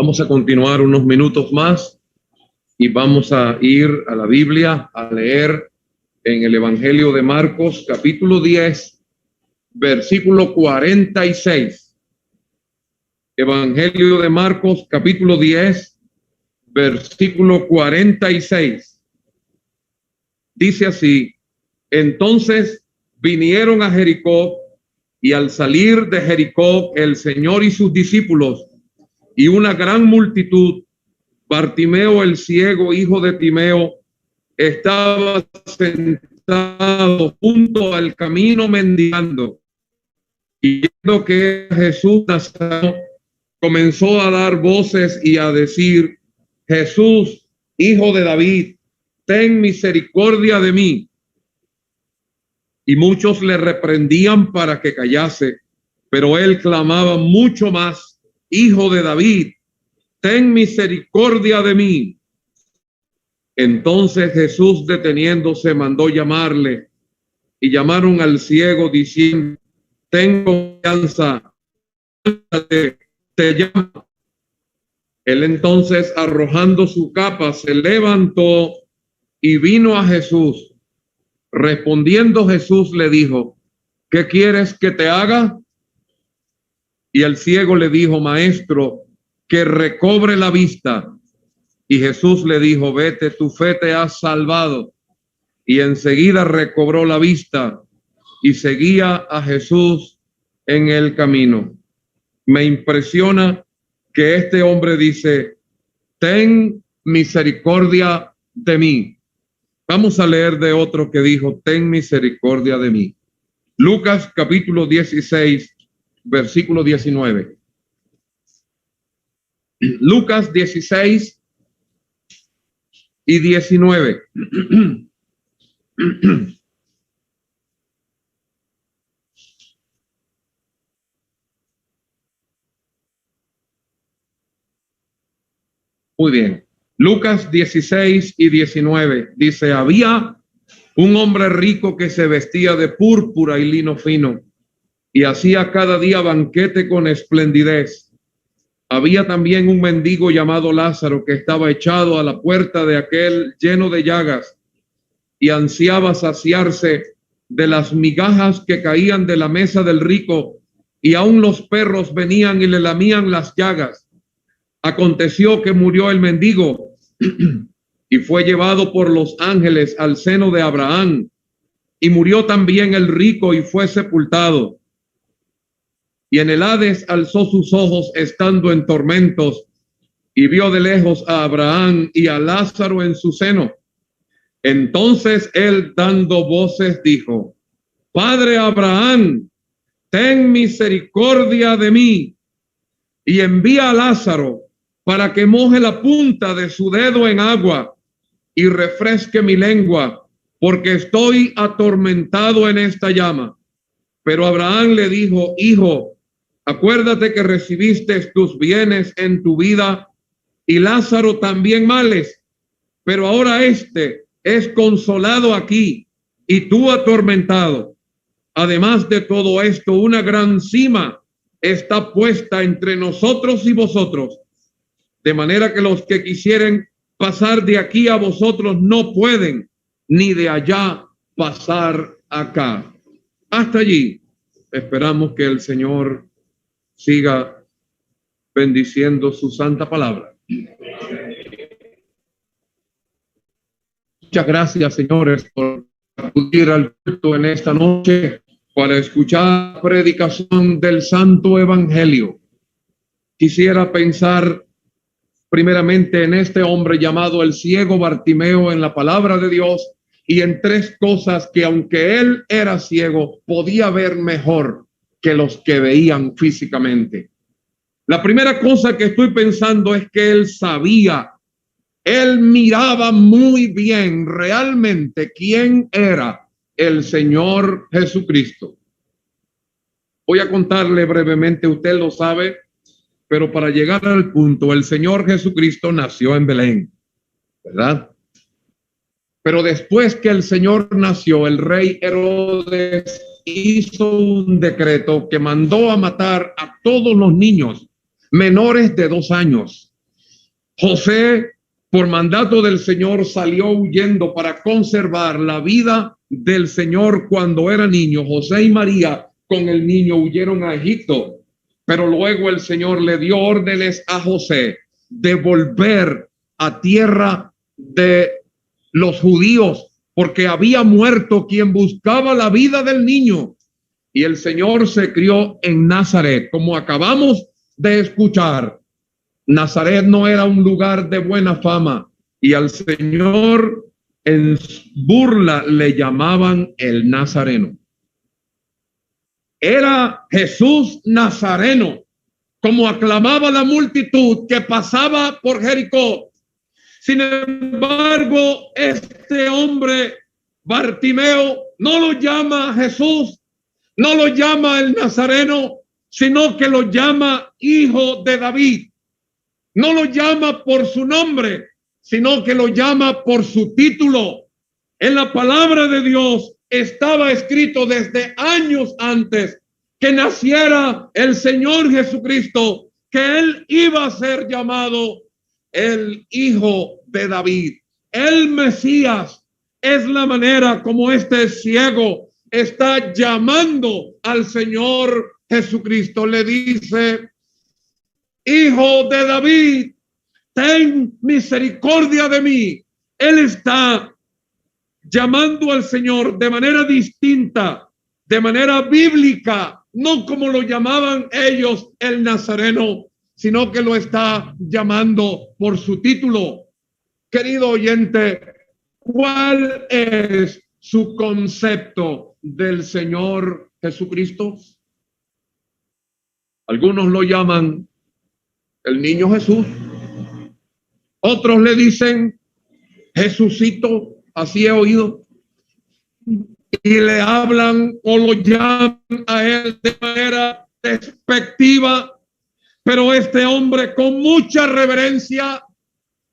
Vamos a continuar unos minutos más y vamos a ir a la Biblia a leer en el Evangelio de Marcos, capítulo 10, versículo 46. Evangelio de Marcos, capítulo 10, versículo 46. Dice así: entonces vinieron a Jericó, y al salir de Jericó el Señor y sus discípulos y una gran multitud, Bartimeo el ciego, hijo de Timeo, estaba sentado junto al camino mendigando. Y viendo que Jesús Nazareno, comenzó a dar voces y a decir: Jesús, hijo de David, ten misericordia de mí. Y muchos le reprendían para que callase, pero él clamaba mucho más: Hijo de David, ten misericordia de mí. Entonces Jesús, deteniéndose, mandó llamarle, y llamaron al ciego diciendo: ten confianza, te llama. Él entonces, arrojando su capa, se levantó y vino a Jesús. Respondiendo Jesús le dijo: ¿qué quieres que te haga? Y el ciego le dijo: Maestro, que recobre la vista. Y Jesús le dijo: vete, tu fe te ha salvado. Y enseguida recobró la vista y seguía a Jesús en el camino. Me impresiona que este hombre dice: ten misericordia de mí. Vamos a leer de otro que dijo: ten misericordia de mí. Lucas capítulo 16, versículo 19. Lucas 16 y 19. Muy bien. Lucas 16 y 19 dice: había un hombre rico que se vestía de púrpura y lino fino y hacía cada día banquete con esplendidez. Había también un mendigo llamado Lázaro que estaba echado a la puerta de aquel lleno de llagas y ansiaba saciarse de las migajas que caían de la mesa del rico, y aun los perros venían y le lamían las llagas. Aconteció que murió el mendigo y fue llevado por los ángeles al seno de Abraham, y murió también el rico y fue sepultado. Y en el Hades alzó sus ojos estando en tormentos, y vio de lejos a Abraham y a Lázaro en su seno. Entonces él, dando voces, dijo: Padre Abraham, ten misericordia de mí, y envía a Lázaro para que moje la punta de su dedo en agua y refresque mi lengua, porque estoy atormentado en esta llama. Pero Abraham le dijo: Hijo, acuérdate que recibiste tus bienes en tu vida, y Lázaro también males, pero ahora este es consolado aquí y tú atormentado. Además de todo esto, una gran sima está puesta entre nosotros y vosotros, de manera que los que quisieren pasar de aquí a vosotros no pueden, ni de allá pasar acá. Hasta allí. Esperamos que el Señor siga bendiciendo su santa palabra. Muchas gracias, señores, por acudir al culto en esta noche para escuchar la predicación del Santo Evangelio. Quisiera pensar primeramente en este hombre llamado el ciego Bartimeo, en la palabra de Dios, y en tres cosas que, aunque él era ciego, podía ver mejor que los que veían físicamente. La primera cosa que estoy pensando es que él sabía, él miraba muy bien realmente quién era el Señor Jesucristo. Voy a contarle brevemente, usted lo sabe, pero para llegar al punto, el Señor Jesucristo nació en Belén, ¿verdad? Pero después que el Señor nació, el rey Herodes hizo un decreto que mandó a matar a todos los niños menores de 2 años. José, por mandato del Señor, salió huyendo para conservar la vida del Señor cuando era niño. José y María con el niño huyeron a Egipto, pero luego el Señor le dio órdenes a José de volver a tierra de los judíos, porque había muerto quien buscaba la vida del niño. Y el Señor se crió en Nazaret, como acabamos de escuchar. Nazaret no era un lugar de buena fama, y al Señor en burla le llamaban el Nazareno. Era Jesús Nazareno, como aclamaba la multitud que pasaba por Jericó. Sin embargo, este hombre Bartimeo no lo llama Jesús, no lo llama el Nazareno, sino que lo llama hijo de David. No lo llama por su nombre, sino que lo llama por su título. En la palabra de Dios estaba escrito desde años antes que naciera el Señor Jesucristo, que él iba a ser llamado el Hijo de David. El Mesías es la manera como este ciego está llamando al Señor Jesucristo. Le dice: Hijo de David, ten misericordia de mí. Él está llamando al Señor de manera distinta, de manera bíblica, no como lo llamaban ellos el Nazareno, sino que lo está llamando por su título. Querido oyente, ¿cuál es su concepto del Señor Jesucristo? Algunos lo llaman el niño Jesús, otros le dicen Jesucito, así he oído, y le hablan o lo llaman a él de manera despectiva, pero este hombre con mucha reverencia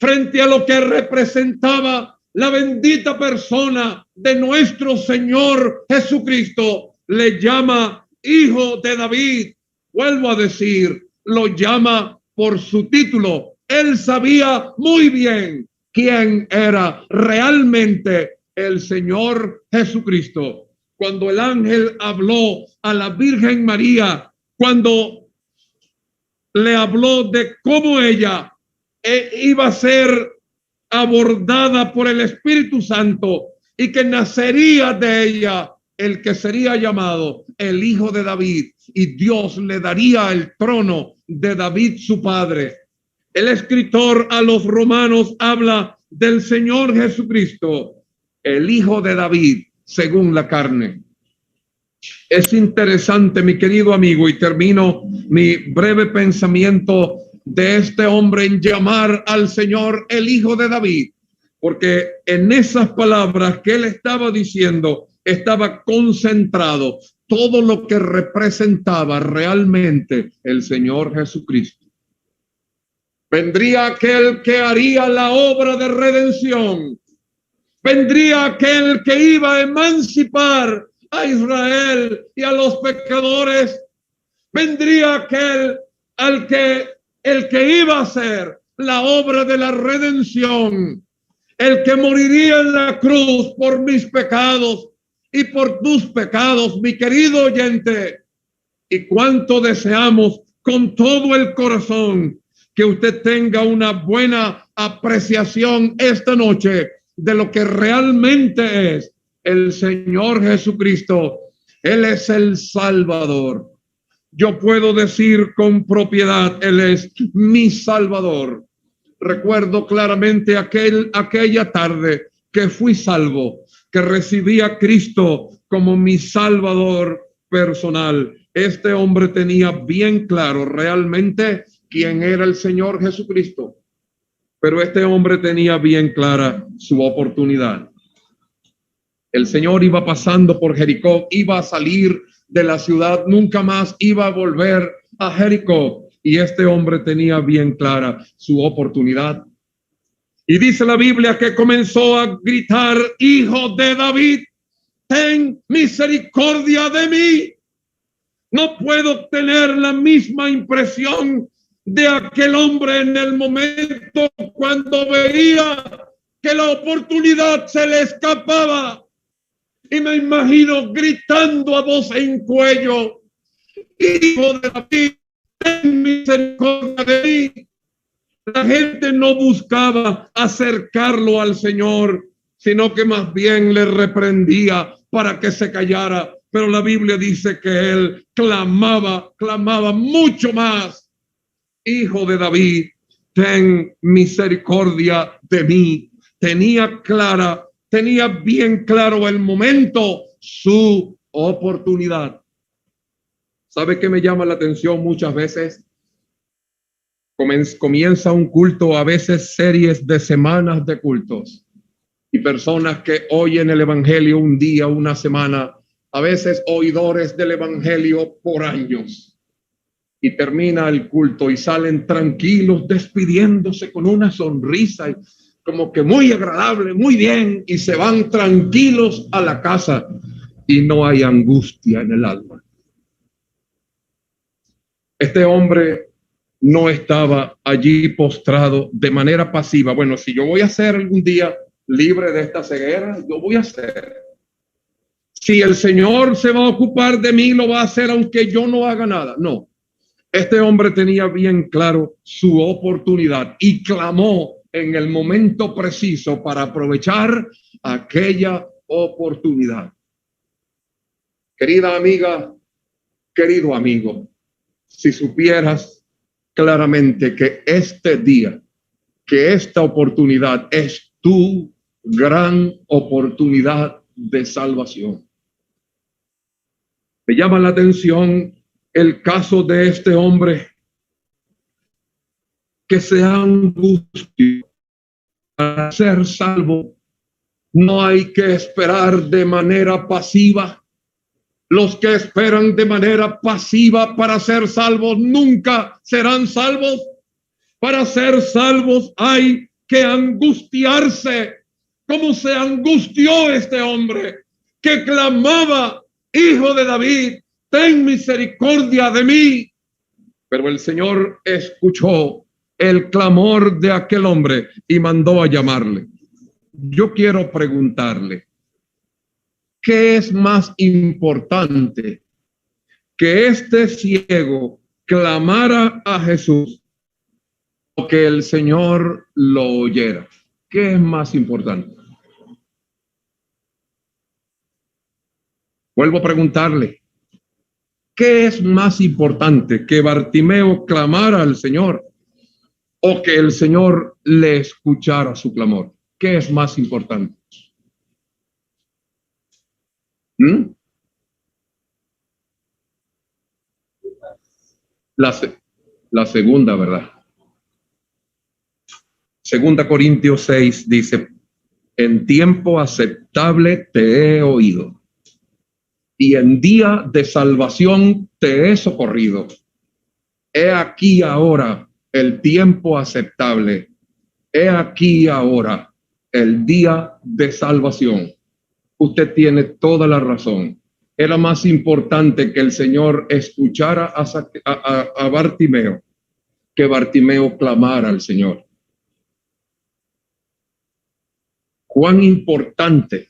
frente a lo que representaba la bendita persona de nuestro Señor Jesucristo, le llama Hijo de David. Vuelvo a decir, lo llama por su título. Él sabía muy bien quién era realmente el Señor Jesucristo. Cuando el ángel habló a la Virgen María, cuando le habló de cómo ella iba a ser abordada por el Espíritu Santo y que nacería de ella el que sería llamado el Hijo de David, y Dios le daría el trono de David su padre. El escritor a los Romanos habla del Señor Jesucristo, el Hijo de David, según la carne. Es interesante, mi querido amigo, y termino mi breve pensamiento de este hombre en llamar al Señor el Hijo de David, porque en esas palabras que él estaba diciendo estaba concentrado todo lo que representaba realmente el Señor Jesucristo. Vendría aquel que haría la obra de redención. Vendría aquel que iba a emancipar a Israel y a los pecadores. Vendría aquel el que iba a hacer la obra de la redención, el que moriría en la cruz por mis pecados y por tus pecados, mi querido oyente. Y cuánto deseamos con todo el corazón que usted tenga una buena apreciación esta noche de lo que realmente es el Señor Jesucristo. Él es el Salvador. Yo puedo decir con propiedad, Él es mi Salvador. Recuerdo claramente aquella tarde que fui salvo, que recibí a Cristo como mi Salvador personal. Este hombre tenía bien claro realmente quién era el Señor Jesucristo, pero este hombre tenía bien clara su oportunidad. El Señor iba pasando por Jericó, iba a salir de la ciudad, nunca más iba a volver a Jericó, y este hombre tenía bien clara su oportunidad. Y dice la Biblia que comenzó a gritar: Hijo de David, ten misericordia de mí. No puedo tener la misma impresión de aquel hombre en el momento cuando veía que la oportunidad se le escapaba. Y me imagino gritando a voz en cuello: Hijo de David, ten misericordia de mí. La gente no buscaba acercarlo al Señor, sino que más bien le reprendía para que se callara. Pero la Biblia dice que él clamaba mucho más: Hijo de David, ten misericordia de mí. Tenía bien claro el momento, su oportunidad. ¿Sabe qué me llama la atención muchas veces? Comienza un culto, a veces series de semanas de cultos, y personas que oyen el evangelio un día, una semana, a veces oidores del evangelio por años, y termina el culto y salen tranquilos, despidiéndose con una sonrisa y como que muy agradable, muy bien, y se van tranquilos a la casa y no hay angustia en el alma. Este hombre no estaba allí postrado de manera pasiva. Bueno, si yo voy a ser algún día libre de esta ceguera, yo voy a ser. Si el Señor se va a ocupar de mí, lo va a hacer aunque yo no haga nada. No, este hombre tenía bien claro su oportunidad y clamó en el momento preciso para aprovechar aquella oportunidad. Querida amiga, querido amigo, si supieras claramente que este día, que esta oportunidad es tu gran oportunidad de salvación. Me llama la atención el caso de este hombre que se angustió para ser salvo. No hay que esperar de manera pasiva. Los que esperan de manera pasiva para ser salvos nunca serán salvos. Para ser salvos hay que angustiarse, como se angustió este hombre que clamaba: Hijo de David, ten misericordia de mí. Pero el Señor escuchó el clamor de aquel hombre y mandó a llamarle. Yo quiero preguntarle, ¿qué es más importante? ¿Que este ciego clamara a Jesús o que el Señor lo oyera? ¿Qué es más importante? Vuelvo a preguntarle, ¿qué es más importante? ¿Que Bartimeo clamara al Señor o que el Señor le escuchara su clamor? ¿Qué es más importante? La segunda, ¿verdad? Segunda Corintios 6 dice: en tiempo aceptable te he oído, y en día de salvación te he socorrido. He aquí ahora el tiempo aceptable. He aquí ahora el día de salvación. Usted tiene toda la razón. Era más importante que el Señor escuchara a Bartimeo que Bartimeo clamara al Señor. Cuán importante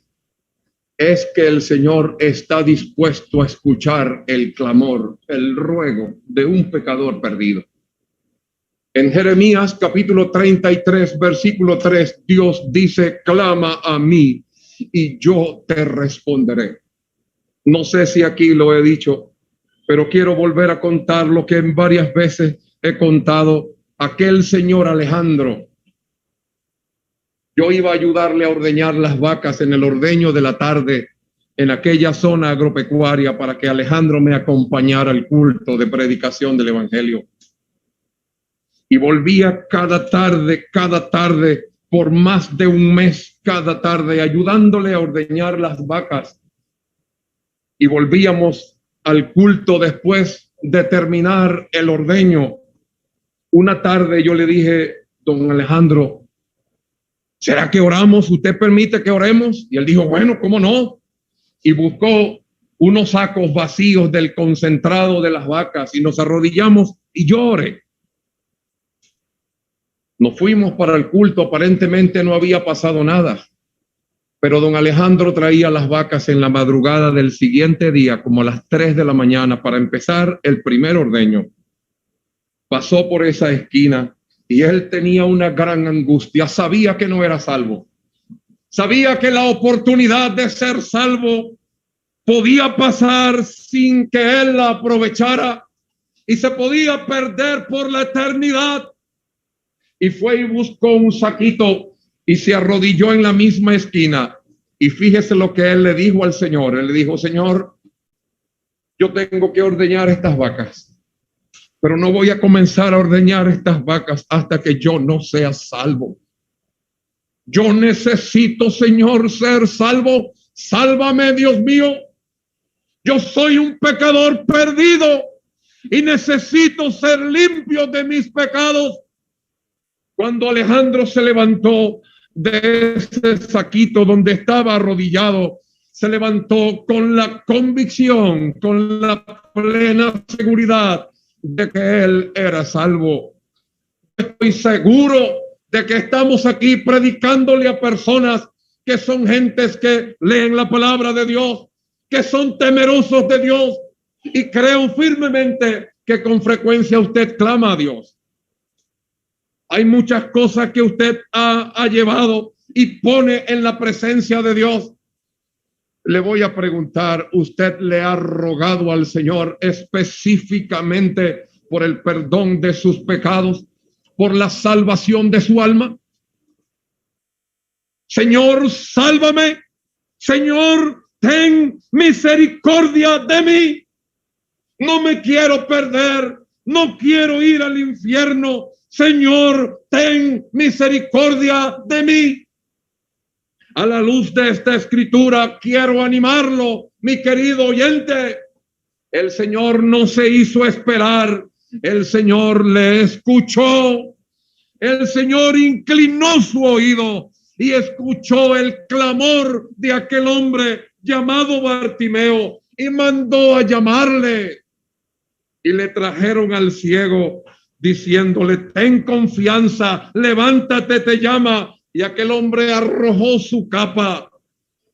es que el Señor está dispuesto a escuchar el clamor, el ruego de un pecador perdido. En Jeremías capítulo 33, versículo 3, Dios dice: clama a mí y yo te responderé. No sé si aquí lo he dicho, pero quiero volver a contar lo que en varias veces he contado. Aquel señor Alejandro, yo iba a ayudarle a ordeñar las vacas en el ordeño de la tarde en aquella zona agropecuaria para que Alejandro me acompañara al culto de predicación del evangelio. Y volvía cada tarde, por más de un mes, cada tarde, ayudándole a ordeñar las vacas. Y volvíamos al culto después de terminar el ordeño. Una tarde yo le dije: don Alejandro, ¿será que oramos? ¿Usted permite que oremos? Y él dijo: bueno, ¿cómo no? Y buscó unos sacos vacíos del concentrado de las vacas y nos arrodillamos y yo oré. Nos fuimos para el culto, aparentemente no había pasado nada, pero don Alejandro traía las vacas en la madrugada del siguiente día, como a las 3 de la mañana, para empezar el primer ordeño. Pasó por esa esquina y él tenía una gran angustia, sabía que no era salvo, sabía que la oportunidad de ser salvo podía pasar sin que él la aprovechara y se podía perder por la eternidad. Y fue y buscó un saquito y se arrodilló en la misma esquina. Y fíjese lo que él le dijo al Señor. Él le dijo: Señor, yo tengo que ordeñar estas vacas, pero no voy a comenzar a ordeñar estas vacas hasta que yo no sea salvo. Yo necesito, Señor, ser salvo. Sálvame, Dios mío. Yo soy un pecador perdido y necesito ser limpio de mis pecados. Cuando Alejandro se levantó de ese saquito donde estaba arrodillado, se levantó con la convicción, con la plena seguridad de que él era salvo. Estoy seguro de que estamos aquí predicándole a personas que son gentes que leen la palabra de Dios, que son temerosos de Dios, y creo firmemente que con frecuencia usted clama a Dios. Hay muchas cosas que usted ha llevado y pone en la presencia de Dios. Le voy a preguntar, ¿usted le ha rogado al Señor específicamente por el perdón de sus pecados, por la salvación de su alma? Señor, sálvame. Señor, ten misericordia de mí. No me quiero perder. No quiero ir al infierno. Señor, ten misericordia de mí. A la luz de esta escritura, quiero animarlo, mi querido oyente. El Señor no se hizo esperar. El Señor le escuchó. El Señor inclinó su oído y escuchó el clamor de aquel hombre llamado Bartimeo y mandó a llamarle. Y le trajeron al ciego, diciéndole: ten confianza, levántate, te llama. Y aquel hombre arrojó su capa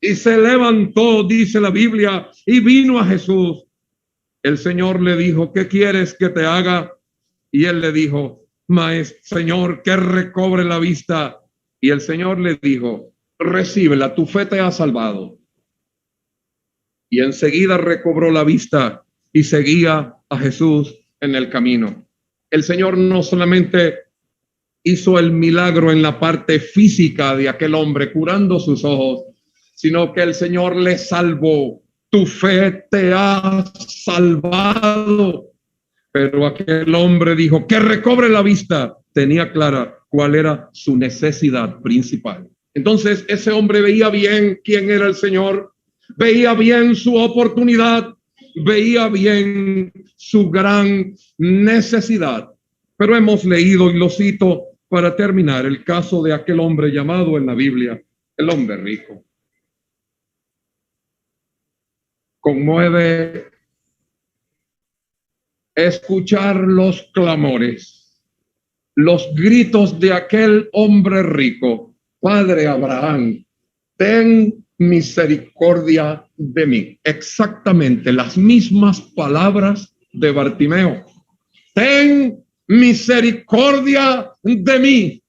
y se levantó, dice la Biblia, y vino a Jesús. El Señor le dijo: ¿qué quieres que te haga? Y él le dijo: Maestro, Señor, que recobre la vista. Y el Señor le dijo: recíbela, tu fe te ha salvado. Y enseguida recobró la vista y seguía a Jesús en el camino. El Señor no solamente hizo el milagro en la parte física de aquel hombre, curando sus ojos, sino que el Señor le salvó. Tu fe te ha salvado. Pero aquel hombre dijo: que recobre la vista. Tenía clara cuál era su necesidad principal. Entonces ese hombre veía bien quién era el Señor, veía bien su oportunidad, veía bien su gran necesidad. Pero hemos leído, y lo cito para terminar, el caso de aquel hombre llamado en la Biblia el hombre rico. Conmueve escuchar los clamores, los gritos de aquel hombre rico: Padre Abraham, ten misericordia de mí. Exactamente las mismas palabras de Bartimeo: ten misericordia de mí.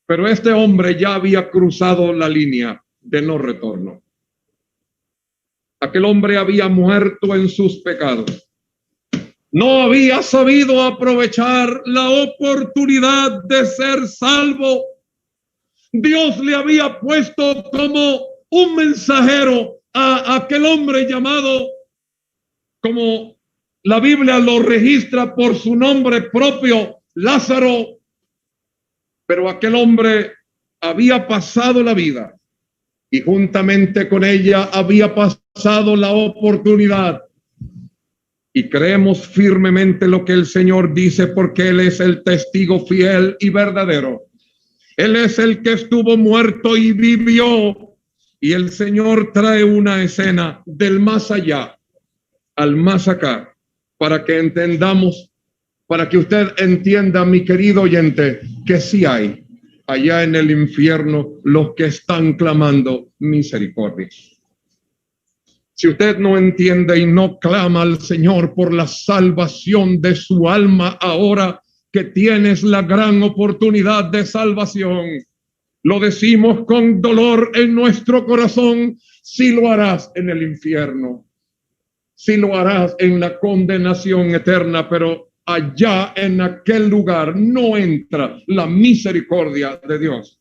Pero este hombre ya había cruzado la línea de no retorno. Aquel hombre había muerto en sus pecados. No había sabido aprovechar la oportunidad de ser salvo. Dios le había puesto como un mensajero a aquel hombre llamado, como la Biblia lo registra por su nombre propio, Lázaro. Pero aquel hombre había pasado la vida y juntamente con ella había pasado la oportunidad. Y creemos firmemente lo que el Señor dice, porque Él es el testigo fiel y verdadero. Él es el que estuvo muerto y vivió. Y el Señor trae una escena del más allá al más acá, para que entendamos para que usted entienda, mi querido oyente, que sí hay allá en el infierno los que están clamando misericordia. Si usted no entiende y no clama al Señor por la salvación de su alma, ahora que tienes la gran oportunidad de salvación, lo decimos con dolor en nuestro corazón, sí lo harás en el infierno, sí lo harás en la condenación eterna, pero allá en aquel lugar no entra la misericordia de Dios.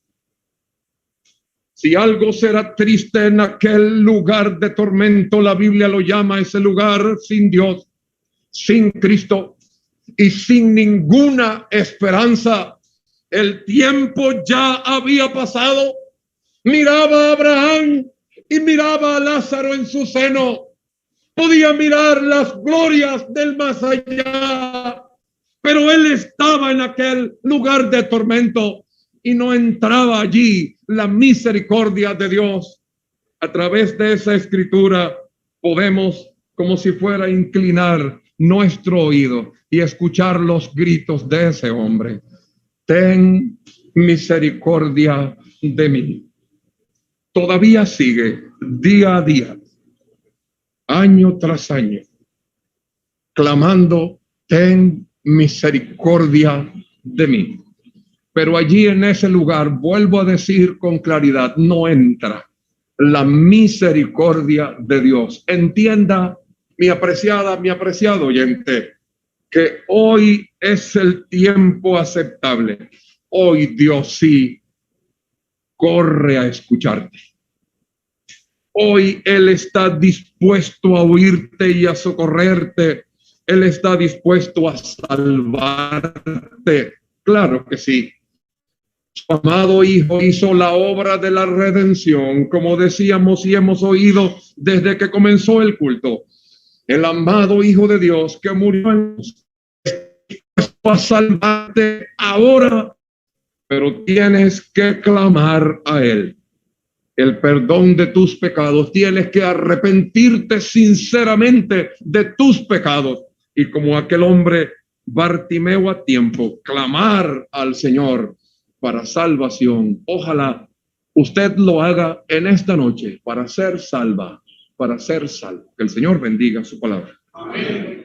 Si algo será triste en aquel lugar de tormento, la Biblia lo llama ese lugar sin Dios, sin Cristo y sin ninguna esperanza. El tiempo ya había pasado. Miraba a Abraham y miraba a Lázaro en su seno. Podía mirar las glorias del más allá, pero él estaba en aquel lugar de tormento y no entraba allí la misericordia de Dios. A través de esa escritura podemos, como si fuera, inclinar nuestro oído y escuchar los gritos de ese hombre. Ten misericordia de mí. Todavía sigue día a día, año tras año, clamando, ten misericordia de mí. Pero allí en ese lugar, vuelvo a decir con claridad, no entra la misericordia de Dios. Entienda, mi apreciado oyente, que hoy es el tiempo aceptable. Hoy Dios sí corre a escucharte. Hoy Él está dispuesto a oírte y a socorrerte. Él está dispuesto a salvarte. Claro que sí. Su amado Hijo hizo la obra de la redención, como decíamos y hemos oído desde que comenzó el culto. El amado Hijo de Dios que murió a salvarte ahora, pero tienes que clamar a Él el perdón de tus pecados. Tienes que arrepentirte sinceramente de tus pecados y, como aquel hombre Bartimeo a tiempo, clamar al Señor para salvación. Ojalá usted lo haga en esta noche para ser salva, para ser salvo. Que el Señor bendiga su palabra. Amén.